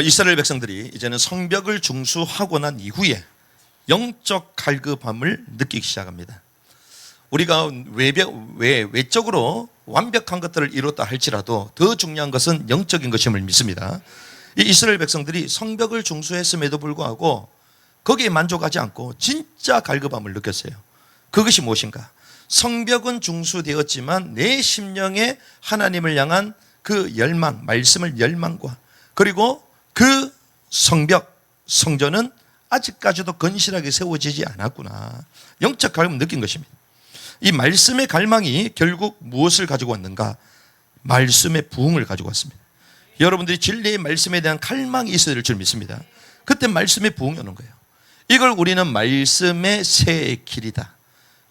이스라엘 백성들이 이제는 성벽을 중수하고 난 이후에 영적 갈급함을 느끼기 시작합니다. 우리가 외적으로 완벽한 것들을 이뤘다 할지라도 더 중요한 것은 영적인 것임을 믿습니다. 이 이스라엘 백성들이 성벽을 중수했음에도 불구하고 거기에 만족하지 않고 진짜 갈급함을 느꼈어요. 그것이 무엇인가? 성벽은 중수되었지만 내 심령에 하나님을 향한 그 열망, 말씀을 열망과 그리고 그 성벽, 성전은 아직까지도 건실하게 세워지지 않았구나. 영적 갈급을 느낀 것입니다. 이 말씀의 갈망이 결국 무엇을 가지고 왔는가? 말씀의 부흥을 가지고 왔습니다. 여러분들이 진리의 말씀에 대한 갈망이 있어야 될 줄 믿습니다. 그때 말씀의 부흥이 오는 거예요. 이걸 우리는 말씀의 새 길이다.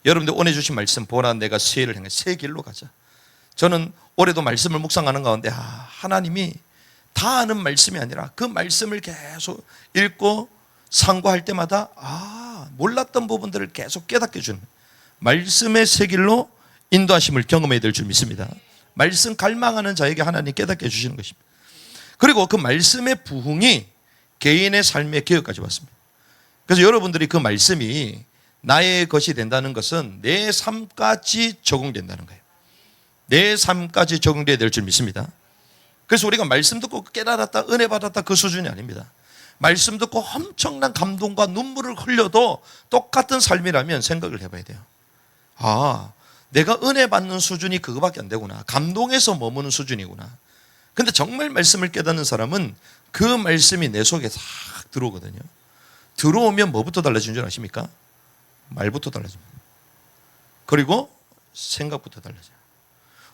여러분들 오늘 주신 말씀 보라 내가 새 길로 가자. 저는 올해도 말씀을 묵상하는 가운데 하나님이 다 아는 말씀이 아니라 그 말씀을 계속 읽고 상고할 때마다 몰랐던 부분들을 계속 깨닫게 주는 말씀의 새 길로 인도하심을 경험해야 될 줄 믿습니다. 말씀 갈망하는 자에게 하나님 깨닫게 해주시는 것입니다. 그리고 그 말씀의 부흥이 개인의 삶의 개혁까지 왔습니다. 그래서 여러분들이 그 말씀이 나의 것이 된다는 것은 내 삶까지 적용된다는 거예요. 내 삶까지 적용돼야 될 줄 믿습니다. 그래서 우리가 말씀 듣고 깨달았다, 은혜 받았다 그 수준이 아닙니다. 말씀 듣고 엄청난 감동과 눈물을 흘려도 똑같은 삶이라면 생각을 해봐야 돼요. 내가 은혜 받는 수준이 그거밖에 안 되구나. 감동에서 머무는 수준이구나. 근데 정말 말씀을 깨닫는 사람은 그 말씀이 내 속에 싹 들어오거든요. 들어오면 뭐부터 달라지는 줄 아십니까? 말부터 달라집니다. 그리고 생각부터 달라져요.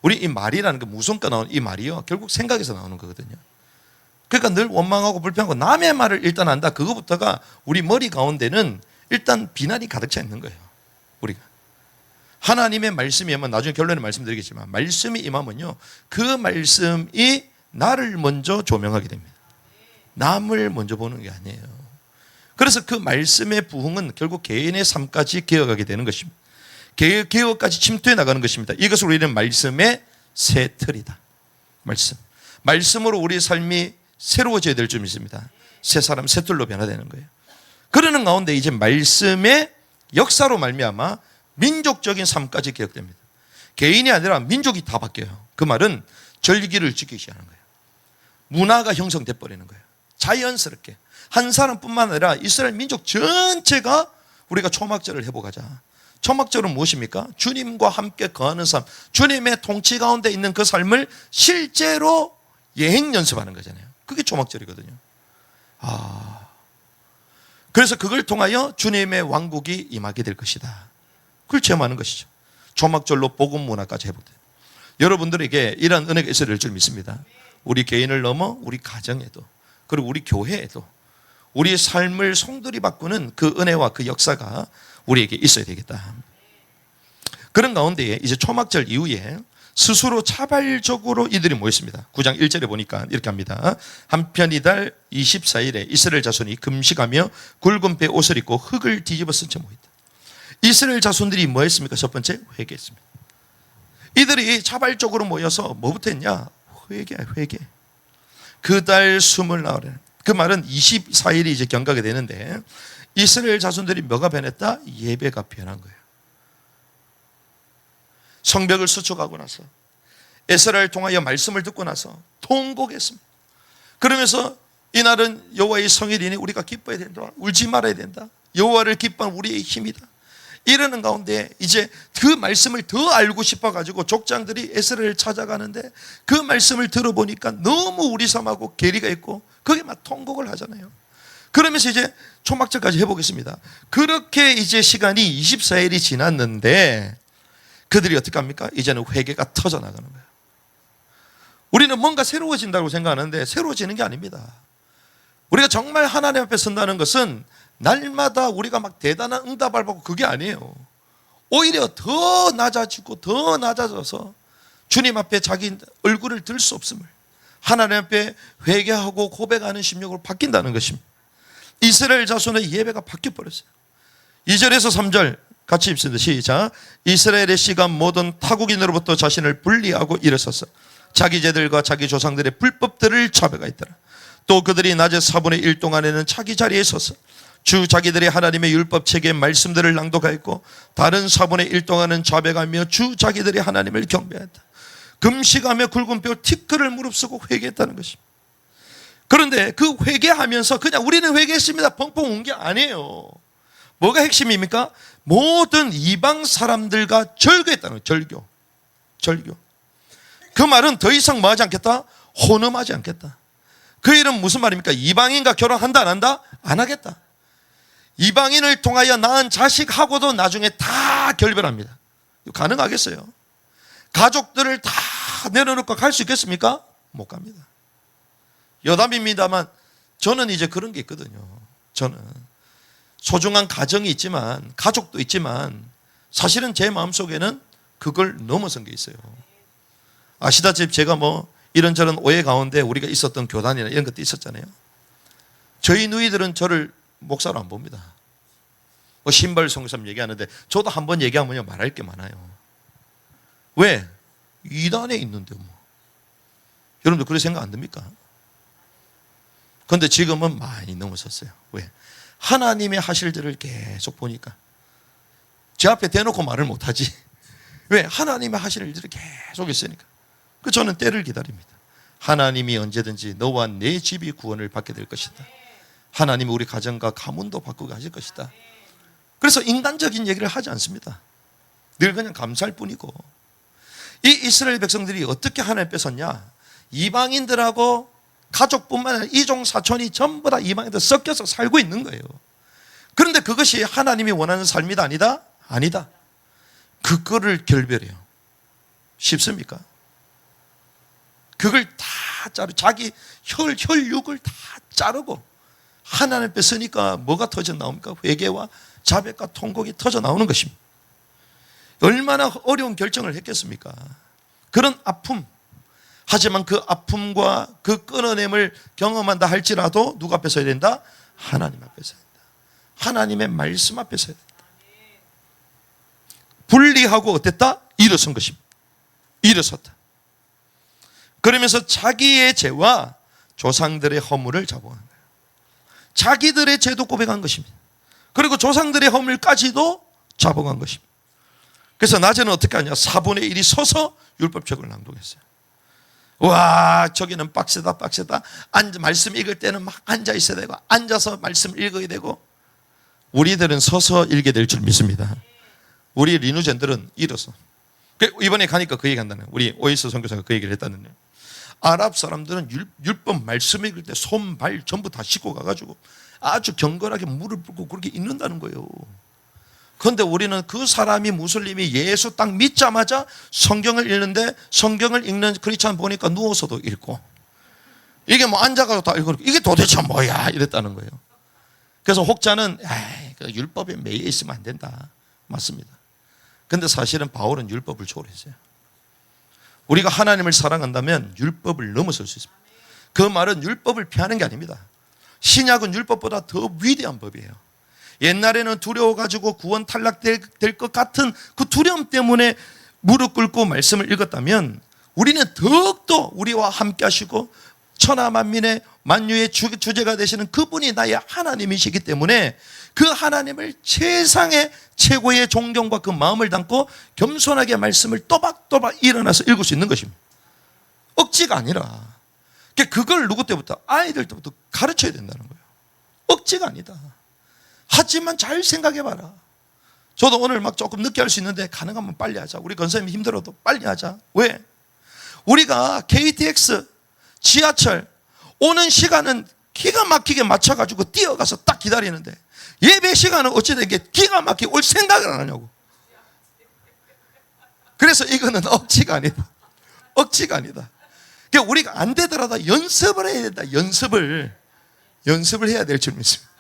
우리 이 말이라는 게 무성가 나오는 이 말이요, 결국 생각에서 나오는 거거든요. 그러니까 늘 원망하고 불평하고 남의 말을 일단 한다. 그거부터가 우리 머리 가운데는 일단 비난이 가득 차 있는 거예요. 우리가 하나님의 말씀이 임하면, 나중에 결론을 말씀드리겠지만, 말씀이 임하면요, 그 말씀이 나를 먼저 조명하게 됩니다. 남을 먼저 보는 게 아니에요. 그래서 그 말씀의 부흥은 결국 개인의 삶까지 개혁하게 되는 것입니다. 개혁까지 침투해 나가는 것입니다. 이것을 우리는 말씀의 새 틀이다. 말씀으로 우리의 삶이 새로워져야 될 줄 믿습니다. 새 사람, 새 틀로 변화되는 거예요. 그러는 가운데 이제 말씀의 역사로 말미암아 민족적인 삶까지 개혁됩니다. 개인이 아니라 민족이 다 바뀌어요. 그 말은 절기를 지키기 시작하는 거예요. 문화가 형성돼 버리는 거예요. 자연스럽게. 한 사람뿐만 아니라 이스라엘 민족 전체가 우리가 초막절을 회복하자. 초막절은 무엇입니까? 주님과 함께 거하는 삶, 주님의 통치 가운데 있는 그 삶을 실제로 예행 연습하는 거잖아요. 그게 초막절이거든요. 그래서 그걸 통하여 주님의 왕국이 임하게 될 것이다. 그걸 체험하는 것이죠. 초막절로 복음 문화까지 회복돼요. 여러분들에게 이러한 은혜가 있어야 될 줄 믿습니다. 우리 개인을 넘어 우리 가정에도, 그리고 우리 교회에도 우리의 삶을 송두리 바꾸는 그 은혜와 그 역사가 우리에게 있어야 되겠다. 그런 가운데에 이제 초막절 이후에 스스로 자발적으로 이들이 모였습니다. 9장 1절에 보니까 이렇게 합니다. 한편 이달 24일에 이스라엘 자손이 금식하며 굵은 배 옷을 입고 흙을 뒤집어 쓴 채 모였다. 이스라엘 자손들이 뭐 했습니까? 첫 번째, 회개했습니다. 이들이 자발적으로 모여서 뭐부터 했냐? 회개. 그 달 숨을 나오래. 그 말은 24일이 이제 경과가 되는데, 이스라엘 자손들이 뭐가 변했다? 예배가 변한 거예요. 성벽을 수축하고 나서, 에스라를 통하여 말씀을 듣고 나서 통곡했습니다. 그러면서 이날은 여호와의 성일이니 우리가 기뻐해야 된다. 울지 말아야 된다. 여호와를 기뻐하는 우리의 힘이다. 이러는 가운데 이제 그 말씀을 더 알고 싶어가지고 족장들이 에스라를 찾아가는데, 그 말씀을 들어보니까 너무 우리 삶하고 괴리가 있고 거기에 막 통곡을 하잖아요. 그러면서 이제 초막절까지 해보겠습니다. 그렇게 이제 시간이 24일이 지났는데 그들이 어떻게 합니까? 이제는 회개가 터져나가는 거예요. 우리는 뭔가 새로워진다고 생각하는데 새로워지는 게 아닙니다. 우리가 정말 하나님 앞에 선다는 것은 날마다 우리가 막 대단한 응답을 받고 그게 아니에요. 오히려 더 낮아지고 더 낮아져서 주님 앞에 자기 얼굴을 들 수 없음을, 하나님 앞에 회개하고 고백하는 심령으로 바뀐다는 것입니다. 이스라엘 자손의 예배가 바뀌어버렸어요. 2절에서 3절 같이 읽습니다. 시작. 이스라엘의 씨가 모든 타국인으로부터 자신을 분리하고 일어서서 자기 제들과 자기 조상들의 불법들을 자백하였더라. 또 그들이 낮에 4분의 1 동안에는 자기 자리에 서서 주 자기들의 하나님의 율법 책의 말씀들을 낭독하였고 다른 4분의 1 동안은 자백하며 주 자기들의 하나님을 경배했다. 금식하며 굵은 뼈 티끌을 무릅쓰고 회개했다는 것입니다. 그런데 그 회개하면서 그냥 우리는 회개했습니다 펑펑 온 게 아니에요. 뭐가 핵심입니까? 모든 이방 사람들과 절교했다는 거예요. 절교. 그 말은 더 이상 뭐 하지 않겠다? 혼음하지 않겠다. 그 일은 무슨 말입니까? 이방인과 결혼한다 안 한다? 안 하겠다. 이방인을 통하여 낳은 자식하고도 나중에 다 결별합니다. 가능하겠어요? 가족들을 다 내려놓고 갈 수 있겠습니까? 못 갑니다. 여담입니다만 저는 이제 그런 게 있거든요. 저는 소중한 가정이 있지만 가족도 있지만 사실은 제 마음속에는 그걸 넘어선 게 있어요. 아시다시피 제가 뭐 이런저런 오해 가운데 우리가 있었던 교단이나 이런 것도 있었잖아요. 저희 누이들은 저를 목사로 안 봅니다. 뭐 신발 성삼 얘기하는데 저도 한번 얘기하면 말할 게 많아요. 왜? 이단에 있는데 뭐. 여러분들 그렇게 생각 안 듭니까? 그런데 지금은 많이 넘어섰어요. 왜? 하나님의 하실 일을 계속 보니까 제 앞에 대놓고 말을 못하지. 왜? 하나님의 하실 일들이 계속 있으니까. 그 저는 때를 기다립니다. 하나님이 언제든지 너와 내 집이 구원을 받게 될 것이다. 하나님이 우리 가정과 가문도 바꾸게 하실 것이다. 그래서 인간적인 얘기를 하지 않습니다. 늘 그냥 감사할 뿐이고. 이 이스라엘 백성들이 어떻게 하나님 뺏었냐? 이방인들하고 가족뿐만 아니라 이종 사촌이 전부 다 이방인들 섞여서 살고 있는 거예요. 그런데 그것이 하나님이 원하는 삶이다 아니다? 아니다. 그거를 결별해요. 쉽습니까? 그걸 다 자르고 자기 혈육을 다 자르고 하나님 뺏으니까 뭐가 터져 나옵니까? 회개와 자백과 통곡이 터져 나오는 것입니다. 얼마나 어려운 결정을 했겠습니까? 그런 아픔. 하지만 그 아픔과 그 끊어냄을 경험한다 할지라도 누가 앞에 서야 된다? 하나님 앞에 서야 된다. 하나님의 말씀 앞에 서야 된다. 분리하고 어땠다? 일어선 것입니다. 일어섰다. 그러면서 자기의 죄와 조상들의 허물을 자복한 거예요. 자기들의 죄도 고백한 것입니다. 그리고 조상들의 허물까지도 자복한 것입니다. 그래서 낮에는 어떻게 하냐? 4분의 1이 서서 율법책을 낭독했어요. 와, 저기는 빡세다. 말씀 읽을 때는 막 앉아 있어야 되고 앉아서 말씀 읽어야 되고. 우리들은 서서 읽게 될 줄 믿습니다. 우리 리누젠들은 일어서. 이번에 가니까 그 얘기 한다는 거예요. 우리 오이스 선교사가 그 얘기를 했다는 거예요. 아랍 사람들은 율법 말씀 읽을 때 손, 발 전부 다 씻고 가가지고 아주 경건하게 물을 붓고 그렇게 읽는다는 거예요. 그런데 우리는 그 사람이 무슬림이 예수 딱 믿자마자 성경을 읽는데 성경을 읽는 크리스찬 보니까 누워서도 읽고 이게 뭐 앉아가지고 다 읽고 이게 도대체 뭐야 이랬다는 거예요. 그래서 혹자는 그 율법에 매여 있으면 안 된다. 맞습니다. 그런데 사실은 바울은 율법을 초월했어요. 우리가 하나님을 사랑한다면 율법을 넘어설 수 있습니다. 그 말은 율법을 피하는 게 아닙니다. 신약은 율법보다 더 위대한 법이에요. 옛날에는 두려워가지고 구원 탈락될 것 같은 그 두려움 때문에 무릎 꿇고 말씀을 읽었다면 우리는 더욱더 우리와 함께 하시고 천하만민의 만유의 주제가 되시는 그분이 나의 하나님이시기 때문에 그 하나님을 최상의 최고의 존경과 그 마음을 담고 겸손하게 말씀을 또박또박 일어나서 읽을 수 있는 것입니다. 억지가 아니라 그걸 누구 때부터? 아이들 때부터 가르쳐야 된다는 거예요. 억지가 아니다. 하지만 잘 생각해봐라. 저도 오늘 막 조금 늦게 할 수 있는데 가능하면 빨리 하자. 우리 권사님이 힘들어도 빨리 하자. 왜? 우리가 KTX, 지하철 오는 시간은 기가 막히게 맞춰가지고 뛰어가서 딱 기다리는데 예배 시간은 어찌된 게 기가 막히게 올 생각을 안 하냐고. 그래서 이거는 억지가 아니다. 억지가 아니다. 그러니까 우리가 안 되더라도 연습을 해야 된다. 연습을 해야 될 줄 믿습니다.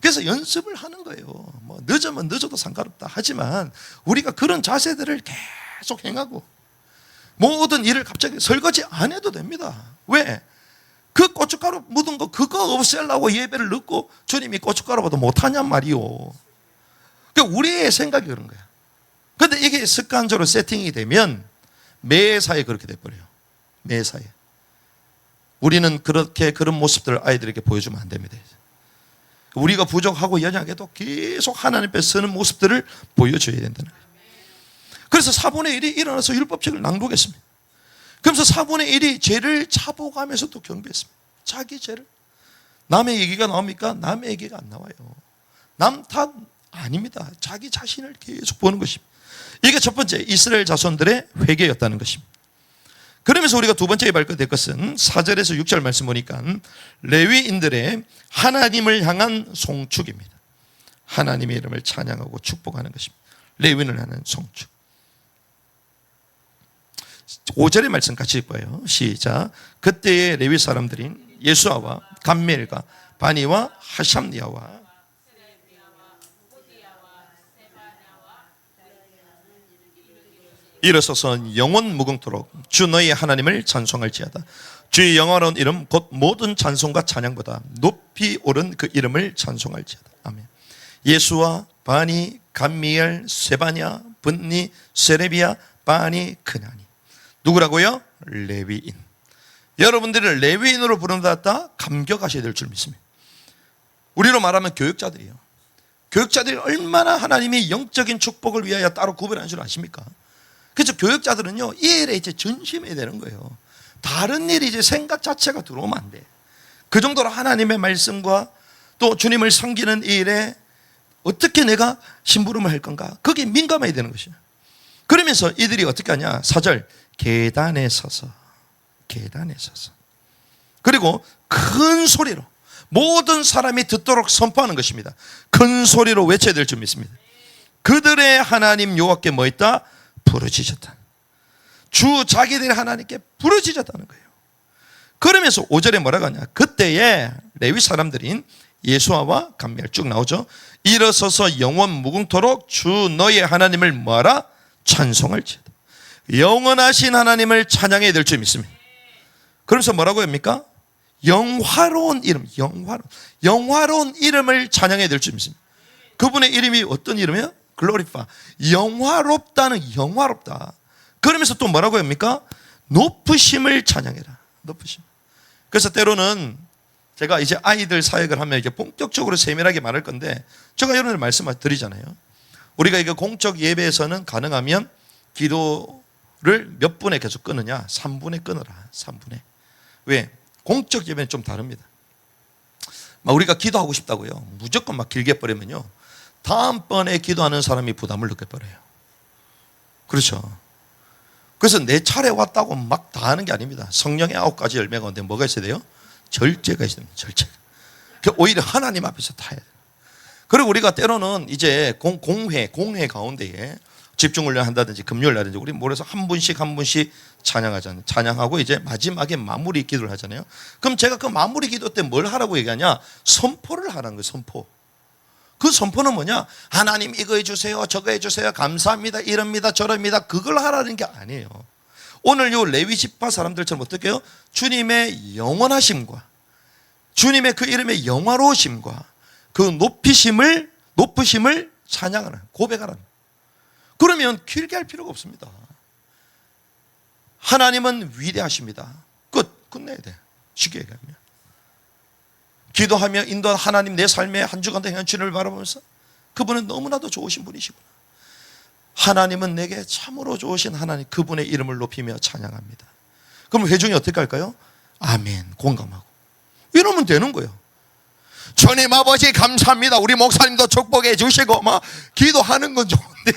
그래서 연습을 하는 거예요. 뭐 늦으면 늦어도 상관없다. 하지만 우리가 그런 자세들을 계속 행하고 모든 일을 갑자기 설거지 안 해도 됩니다. 왜? 그 고춧가루 묻은 거 그거 없애려고 예배를 넣고 주님이 고춧가루보다 못하냔 말이요. 그러니까 우리의 생각이 그런 거야. 그런데 이게 습관적으로 세팅이 되면 매사에 그렇게 돼버려요. 매사에. 우리는 그런 모습들을 아이들에게 보여주면 안 됩니다. 우리가 부족하고 연약해도 계속 하나님 앞에 서는 모습들을 보여줘야 된다는 거예요. 그래서 4분의 1이 일어나서 율법책을 낭독했습니다. 그러면서 4분의 1이 죄를 자복하면서 또 경배했습니다. 자기 죄를. 남의 얘기가 나옵니까? 남의 얘기가 안 나와요. 남 탓 아닙니다. 자기 자신을 계속 보는 것입니다. 이게 첫 번째 이스라엘 자손들의 회개였다는 것입니다. 그러면서 우리가 두 번째 발견될 것은 4절에서 6절 말씀 보니까 레위인들의 하나님을 향한 송축입니다. 하나님의 이름을 찬양하고 축복하는 것입니다. 레위인을 하는 송축. 5절의 말씀 같이 읽어요. 시작. 그때의 레위 사람들인 예수아와 감멜과 바니와 하샴니아와 일어서서 영원 무궁토록 주 너희 하나님을 찬송할지어다. 주의 영화로운 이름 곧 모든 찬송과 찬양보다 높이 오른 그 이름을 찬송할지어다. 아멘. 예수와 바니, 감미엘, 세바냐, 분니, 세레비야, 바니, 크나니. 누구라고요? 레위인. 여러분들을 레위인으로 부름받았다 감격하셔야 될 줄 믿습니다. 우리로 말하면 교육자들이에요. 교육자들이 얼마나 하나님이 영적인 축복을 위하여 따로 구별하는 줄 아십니까? 그래서 교육자들은요, 이 일에 이제 전심해야 되는 거예요. 다른 일이 이제 생각 자체가 들어오면 안 돼. 그 정도로 하나님의 말씀과 또 주님을 섬기는 이 일에 어떻게 내가 심부름을 할 건가? 거기에 민감해야 되는 것이에요. 그러면서 이들이 어떻게 하냐? 4절, 계단에 서서. 그리고 큰 소리로 모든 사람이 듣도록 선포하는 것입니다. 큰 소리로 외쳐야 될 줄 믿습니다. 그들의 하나님 여호와께 뭐 있다? 부르짖었다. 주 자기들의 하나님께 부르짖었다는 거예요. 그러면서 5절에 뭐라고 하냐? 그때에 레위 사람들인 예수아와 감미엘 쭉 나오죠. 일어서서 영원 무궁토록 주 너의 하나님을 뭐하라? 찬송할지어다. 영원하신 하나님을 찬양해야 될 줄 믿습니다. 그러면서 뭐라고 합니까? 영화로운 이름, 영화로운 이름을 찬양해야 될 줄 믿습니다. 그분의 이름이 어떤 이름이에요? 글로리파. 영화롭다. 그러면서 또 뭐라고 합니까? 높으심을 찬양해라. 높으심. 그래서 때로는 제가 이제 아이들 사역을 하면 이제 본격적으로 세밀하게 말할 건데, 제가 여러분들 말씀을 드리잖아요. 우리가 이거 공적 예배에서는 가능하면 기도를 몇 분에 계속 끊느냐? 3분에 끊어라. 3분에. 왜? 공적 예배는 좀 다릅니다. 막 우리가 기도하고 싶다고요. 무조건 막 길게 버리면요, 다음번에 기도하는 사람이 부담을 느껴버려요. 그렇죠. 그래서 내 차례 왔다고 막 다 하는 게 아닙니다. 성령의 9가지 열매 가운데 뭐가 있어야 돼요? 절제가 있어야 됩니다. 절제. 오히려 하나님 앞에서 다 해야 돼요. 그리고 우리가 때로는 이제 공회 가운데에 집중훈련 한다든지 금요일 날든지 우리 모여서 한 분씩 찬양하잖아요. 찬양하고 이제 마지막에 마무리 기도를 하잖아요. 그럼 제가 그 마무리 기도 때 뭘 하라고 얘기하냐? 선포를 하라는 거예요. 선포. 그 선포는 뭐냐? 하나님 이거 해주세요, 저거 해주세요, 감사합니다, 이럽니다, 저럽니다. 그걸 하라는 게 아니에요. 오늘 요 레위 지파 사람들처럼 어떻게 해요? 주님의 영원하심과 주님의 그 이름의 영화로우심과 그 높으심을 찬양하는, 고백하는. 그러면 길게 할 필요가 없습니다. 하나님은 위대하십니다. 끝내야 돼. 쉽게 얘기하면. 기도하며 인도한 하나님, 내 삶의 한 주간 행한 주님을 바라보면서 그분은 너무나도 좋으신 분이시구나. 하나님은 내게 참으로 좋으신 하나님, 그분의 이름을 높이며 찬양합니다. 그럼 회중이 어떻게 할까요? 아멘, 공감하고 이러면 되는 거예요. 주님 아버지 감사합니다. 우리 목사님도 축복해 주시고 막 기도하는 건 좋은데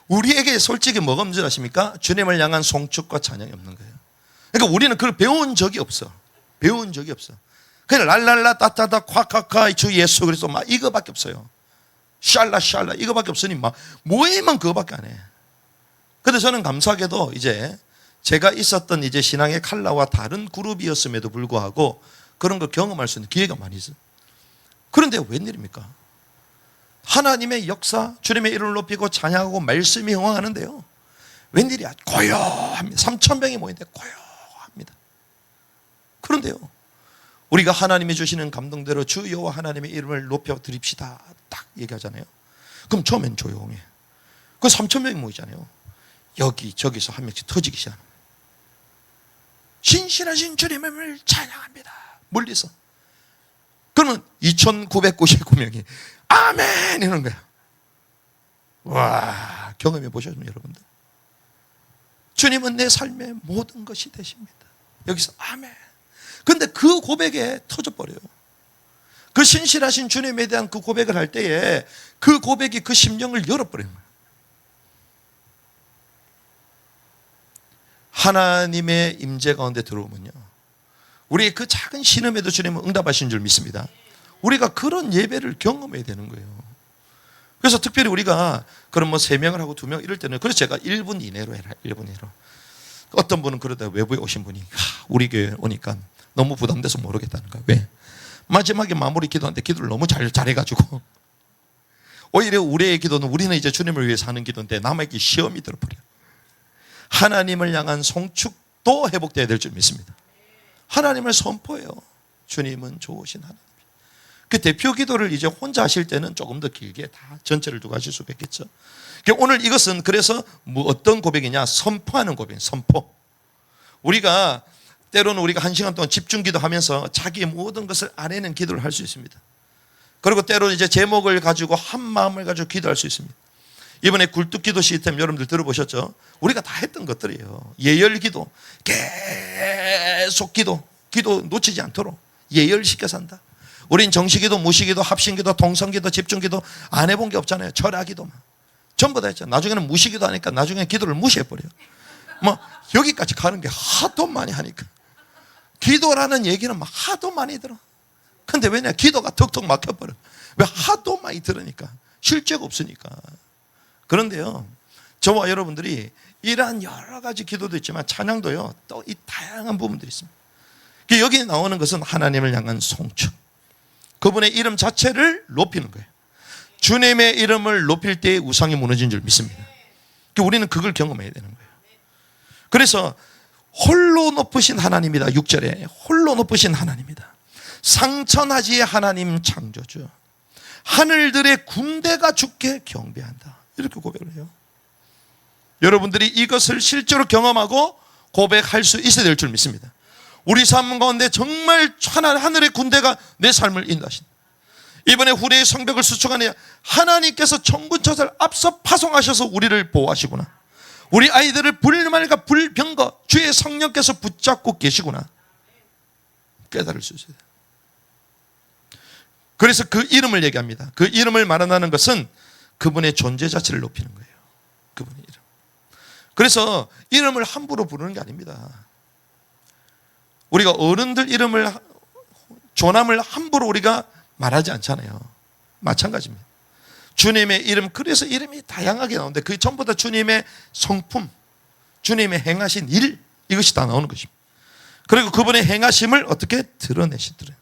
우리에게 솔직히 뭐가 문제 아십니까? 주님을 향한 송축과 찬양이 없는 거예요. 그러니까 우리는 그걸 배운 적이 없어. 그냥 랄랄라 따따다 콱콱콱 주 예수 그리스도 막 이거밖에 없어요. 샬라 이거밖에 없으니 막 모임은 그거밖에 안 해. 근데 저는 감사하게도 이제 제가 있었던 이제 신앙의 칼라와 다른 그룹이었음에도 불구하고 그런 걸 경험할 수 있는 기회가 많이 있어요. 그런데 웬일입니까? 하나님의 역사, 주님의 이름을 높이고 찬양하고 말씀이 흥황하는데요, 웬일이야? 고요합니다. 3,000명이 모이는데 고요합니다. 그런데요, 우리가 하나님이 주시는 감동대로 주 여호와 하나님의 이름을 높여 드립시다 딱 얘기하잖아요. 그럼 처음엔 조용해. 그 3,000명이 모이잖아요. 여기저기서 한 명씩 터지기 시작합니다. 신실하신 주님을 찬양합니다. 멀리서. 그러면 2999명이 아멘 이러는 거야. 와, 경험해 보셨습니까 여러분들? 주님은 내 삶의 모든 것이 되십니다. 여기서 아멘. 근데 그 고백에 터져버려요. 그 신실하신 주님에 대한 그 고백을 할 때에 그 고백이 그 심령을 열어버리는 거예요. 하나님의 임재 가운데 들어오면요, 우리의 그 작은 신음에도 주님은 응답하신 줄 믿습니다. 우리가 그런 예배를 경험해야 되는 거예요. 그래서 특별히 우리가 그럼 뭐 3명을 하고 2명 이럴 때는, 그래서 제가 1분 이내로 해라. 1분 이내로. 어떤 분은 그러다 외부에 오신 분이 우리 교회 오니까 너무 부담돼서 모르겠다는 거야. 왜? 마지막에 마무리 기도하는데 기도를 너무 잘해가지고 오히려 우리의 기도는, 우리는 이제 주님을 위해서 하는 기도인데 남에게 시험이 들어버려. 하나님을 향한 송축도 회복되어야 될 줄 믿습니다. 하나님을 선포해요. 주님은 좋으신 하나님. 그 대표 기도를 이제 혼자 하실 때는 조금 더 길게 다 전체를 두고 하실 수가 있겠죠. 오늘 이것은 그래서 뭐 어떤 고백이냐? 선포하는 고백이에요. 선포. 우리가 때로는 우리가 1시간 동안 집중 기도하면서 자기의 모든 것을 아내는 기도를 할 수 있습니다. 그리고 때로는 이제 제목을 가지고 한 마음을 가지고 기도할 수 있습니다. 이번에 굴뚝기도 시스템 여러분들 들어보셨죠? 우리가 다 했던 것들이에요. 예열기도, 계속 기도 놓치지 않도록 예열시켜서 한다. 우린 정시기도, 무시기도, 합신기도, 동성기도, 집중기도 안 해본 게 없잖아요. 철야기도만 전부 다 했죠. 나중에는 무시기도 하니까 나중에 기도를 무시해버려요. 뭐 여기까지 가는 게 하도 많이 하니까 기도라는 얘기는 막 하도 많이 들어. 근데 왜냐? 기도가 턱턱 막혀버려. 왜? 하도 많이 들으니까. 실제가 없으니까. 그런데요, 저와 여러분들이 이러한 여러 가지 기도도 있지만 찬양도요, 또 이 다양한 부분들이 있습니다. 여기 나오는 것은 하나님을 향한 송축, 그분의 이름 자체를 높이는 거예요. 주님의 이름을 높일 때의 우상이 무너진 줄 믿습니다. 우리는 그걸 경험해야 되는 거예요. 그래서 홀로 높으신 하나님이다. 6절에 홀로 높으신 하나님이다. 상천하지의 하나님 창조주, 하늘들의 군대가 주께 경배한다. 이렇게 고백을 해요. 여러분들이 이것을 실제로 경험하고 고백할 수 있어야 될 줄 믿습니다. 우리 삶 가운데 정말 하늘의 군대가 내 삶을 인도하신다. 이번에 후대의 성벽을 수축하는 하나님께서 천군천사를 앞서 파송하셔서 우리를 보호하시구나. 우리 아이들을 불말과 불병거 주의 성령께서 붙잡고 계시구나. 깨달을 수 있어요. 그래서 그 이름을 얘기합니다. 그 이름을 말한다는 것은 그분의 존재 자체를 높이는 거예요. 그분의 이름. 그래서 이름을 함부로 부르는 게 아닙니다. 우리가 어른들 이름을, 조남을 함부로 우리가 말하지 않잖아요. 마찬가지입니다. 주님의 이름, 그래서 이름이 다양하게 나오는데 그 전부 다 주님의 성품, 주님의 행하신 일, 이것이 다 나오는 것입니다. 그리고 그분의 행하심을 어떻게 드러내시더래요.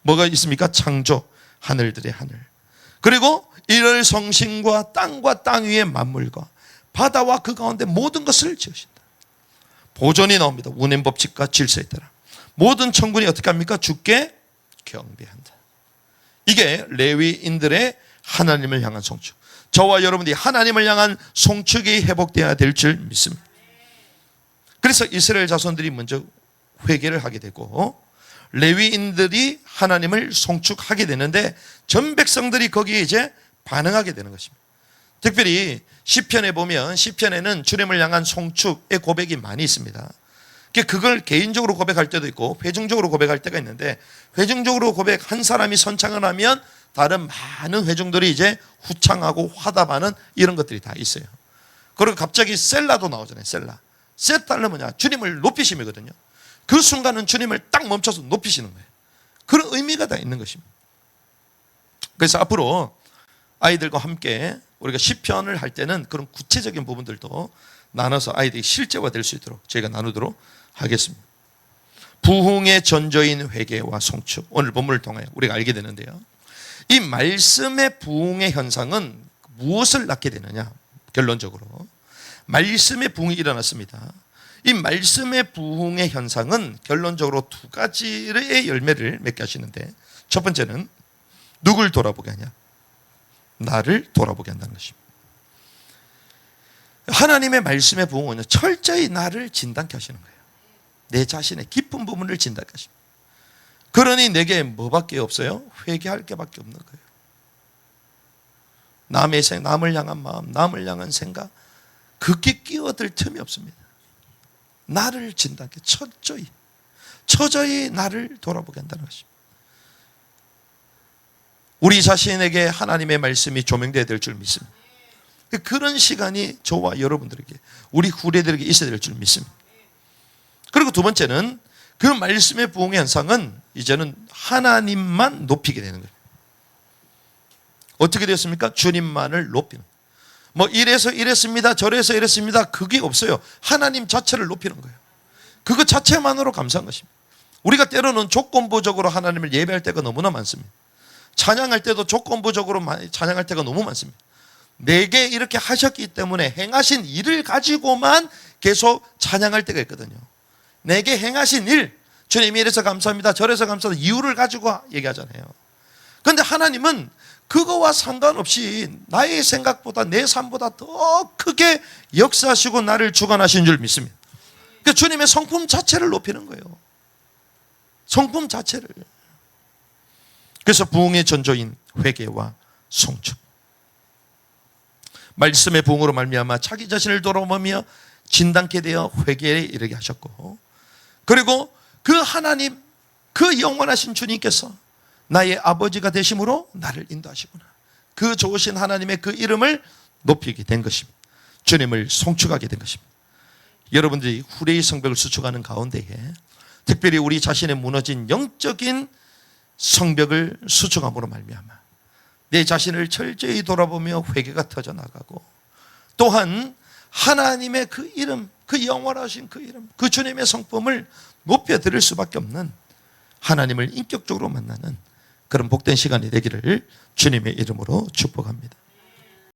뭐가 있습니까? 창조, 하늘들의 하늘. 그리고 이를 성신과 땅과 땅 위의 만물과 바다와 그 가운데 모든 것을 지으신다. 보존이 나옵니다. 운행 법칙과 질서에 따라 모든 천군이 어떻게 합니까? 주께 경배한다. 이게 레위인들의 하나님을 향한 송축. 저와 여러분들이 하나님을 향한 송축이 회복되어야 될 줄 믿습니다. 그래서 이스라엘 자손들이 먼저 회개를 하게 되고 레위인들이 하나님을 송축하게 되는데 전 백성들이 거기에 이제 반응하게 되는 것입니다. 특별히 시편에 보면, 시편에는 주님을 향한 송축의 고백이 많이 있습니다. 그걸 개인적으로 고백할 때도 있고 회중적으로 고백할 때가 있는데, 회중적으로 고백한 사람이 선창을 하면 다른 많은 회중들이 이제 후창하고 화답하는 이런 것들이 다 있어요. 그리고 갑자기 셀라도 나오잖아요. 셀라는 뭐냐? 주님을 높이심이거든요. 그 순간은 주님을 딱 멈춰서 높이시는 거예요. 그런 의미가 다 있는 것입니다. 그래서 앞으로 아이들과 함께 우리가 시편을 할 때는 그런 구체적인 부분들도 나눠서 아이들이 실제화될 수 있도록 저희가 나누도록 하겠습니다. 부흥의 전조인 회개와 송축, 오늘 본문을 통해 우리가 알게 되는데요, 이 말씀의 부흥의 현상은 무엇을 낳게 되느냐? 결론적으로 말씀의 부흥이 일어났습니다. 이 말씀의 부흥의 현상은 결론적으로 두 가지의 열매를 맺게 하시는데, 첫 번째는 누굴 돌아보게 하냐? 나를 돌아보게 한다는 것입니다. 하나님의 말씀의 부흥은 철저히 나를 진단케 하시는 거예요. 내 자신의 깊은 부분을 진단할 것입니다. 그러니 내게 뭐밖에 없어요? 회개할 게밖에 없는 거예요. 남을 향한 마음, 남을 향한 생각, 그게 끼어들 틈이 없습니다. 나를 진단하게 철저히 나를 돌아보게 한다는 것입니다. 우리 자신에게 하나님의 말씀이 조명되어야 될 줄 믿습니다. 그런 시간이 저와 여러분들에게, 우리 후대들에게 있어야 될 줄 믿습니다. 그리고 두 번째는 그 말씀의 부흥의 현상은 이제는 하나님만 높이게 되는 거예요. 어떻게 되었습니까? 주님만을 높이는. 뭐 이래서 이랬습니다, 저래서 이랬습니다, 그게 없어요. 하나님 자체를 높이는 거예요. 그것 자체만으로 감사한 것입니다. 우리가 때로는 조건부적으로 하나님을 예배할 때가 너무나 많습니다. 찬양할 때도 조건부적으로 찬양할 때가 너무 많습니다. 내게 이렇게 하셨기 때문에 행하신 일을 가지고만 계속 찬양할 때가 있거든요. 내게 행하신 일, 주님이 이래서 감사합니다, 저래서 감사합니다, 이유를 가지고 얘기하잖아요. 그런데 하나님은 그거와 상관없이 나의 생각보다, 내 삶보다 더 크게 역사하시고 나를 주관하신 줄 믿습니다. 그러니까 주님의 성품 자체를 높이는 거예요. 성품 자체를. 그래서 부흥의 전조인 회개와 송축, 말씀의 부흥으로 말미암아 자기 자신을 돌아보며 진단케 되어 회개에 이르게 하셨고, 그리고 그 하나님, 그 영원하신 주님께서 나의 아버지가 되심으로 나를 인도하시구나, 그 좋으신 하나님의 그 이름을 높이게 된 것입니다. 주님을 송축하게 된 것입니다. 여러분들이 후레의 성벽을 수축하는 가운데에 특별히 우리 자신의 무너진 영적인 성벽을 수축함으로 말미암아 내 자신을 철저히 돌아보며 회개가 터져나가고, 또한 하나님의 그 이름, 그 영원하신 그 이름, 그 주님의 성품을 높여드릴 수밖에 없는, 하나님을 인격적으로 만나는 그런 복된 시간이 되기를 주님의 이름으로 축복합니다.